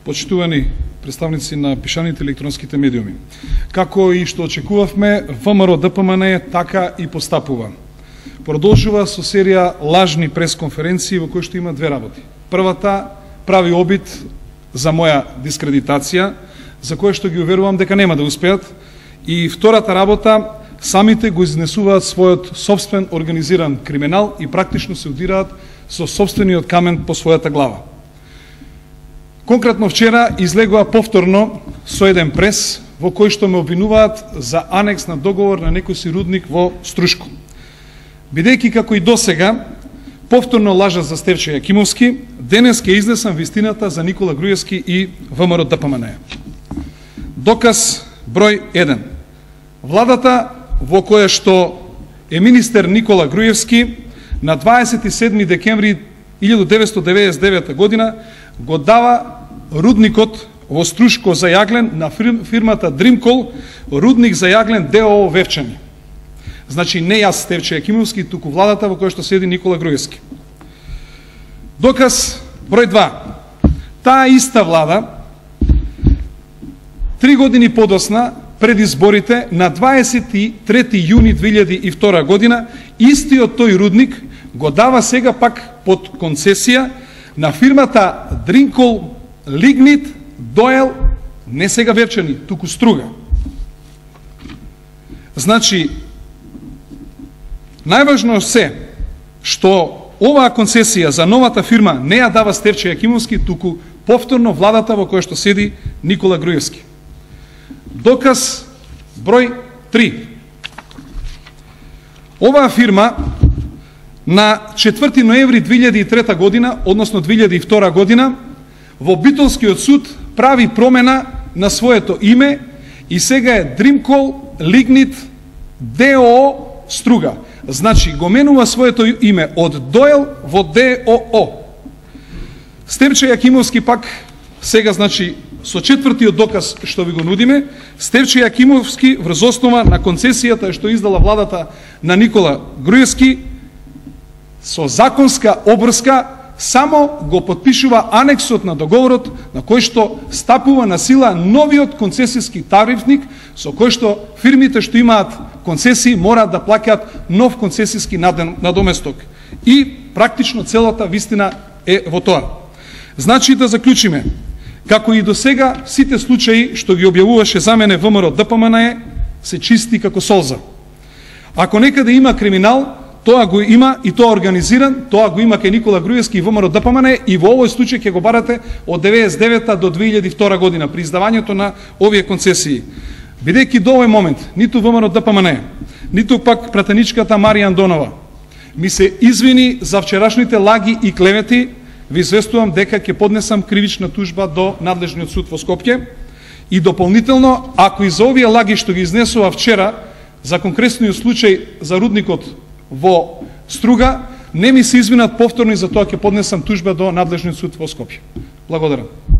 почитувани представници на пишаните електронските медиуми. Како и што очекувавме, ВМРО ДПМН така и постапува. Продолжува со серија лажни пресконференции во кои што има две работи. Првата прави обид за моја дискредитација, за која што ги уверувам дека нема да успеат, и втората работа, самите го изнесуваат својот собствен организиран криминал и практично се удираат со собствениот камен по својата глава. Конкретно вчера излегува повторно со еден прес во кој што ме обвинуваат за анекс на договор на некој си рудник во Струшко. Бидејќи како и досега повторно лажат за Стефчо Јакимовски, денес ќе изнесам вистината за Никола Груевски и ВМРО ДПМН. Доказ број 1. Владата во која што е министер Никола Груевски на 27 декември 1999 година го дава рудникот во Струшко за јаглен на фирмата Дримкол, рудник за јаглен ДОО Вевчани. Значи не јас Стефчо Јакимовски, туку владата во која што седи Никола Груевски. Доказ број 2. Таа иста влада 3 години подосна пред изборите на 23 јуни 2002 година истиот тој рудник го дава сега пак под концесија на фирмата Дримкол Лигнит Доел, не сега Вевчани, туку Струга. Значи, најважно се што оваа концесија за новата фирма не ја дава Стефчо Јакимовски, туку повторно владата во која што седи Никола Груевски. Доказ број 3. Оваа фирма на 4 ноември 2003 година, односно 2002 година, во Битолскиот суд прави промена на своето име и сега е Дримкол Лигнит ДОО Струга. Значи, го менува своето име од Доел во ДОО. Стефчо Јакимовски пак, сега, значи, со четвртиот доказ што ви го нудиме, Стефчо Јакимовски врз основа на концесијата што издала владата на Никола Груевски, со законска обврска, само го подпишува анексот на договорот на кој што стапува на сила новиот концесиски тарифник, со кој што фирмите што имаат концесии мораат да плаќаат нов концесиски надоместок. И практично целата вистина е во тоа. Значи да заклучиме, како и до сега сите случаи што ги објавуваше за мене ВМРО ДПМН се чисти како солза. Ако некаде има криминал, тоа го има и тоа организиран, тоа го има кај Никола Груевски и ВМРО ДПМН, и во овој случај ќе го барате од 99 до 2002 година при издавањето на овие концесии. Бидејќи до овој момент ниту ВМРО ДПМН, ниту пак пратеничката Марија Андонова ми се извини за вчерашните лаги и клевети, ви известувам дека ќе поднесам кривична тужба до надлежниот суд во Скопје и дополнително, ако и за овие лаги што ги изнесува вчера за конкретниот случај за рудникот во Струга, не ми се извинат повторно и за тоа ќе поднесам тужба до надлежниот суд во Скопје. Благодарам.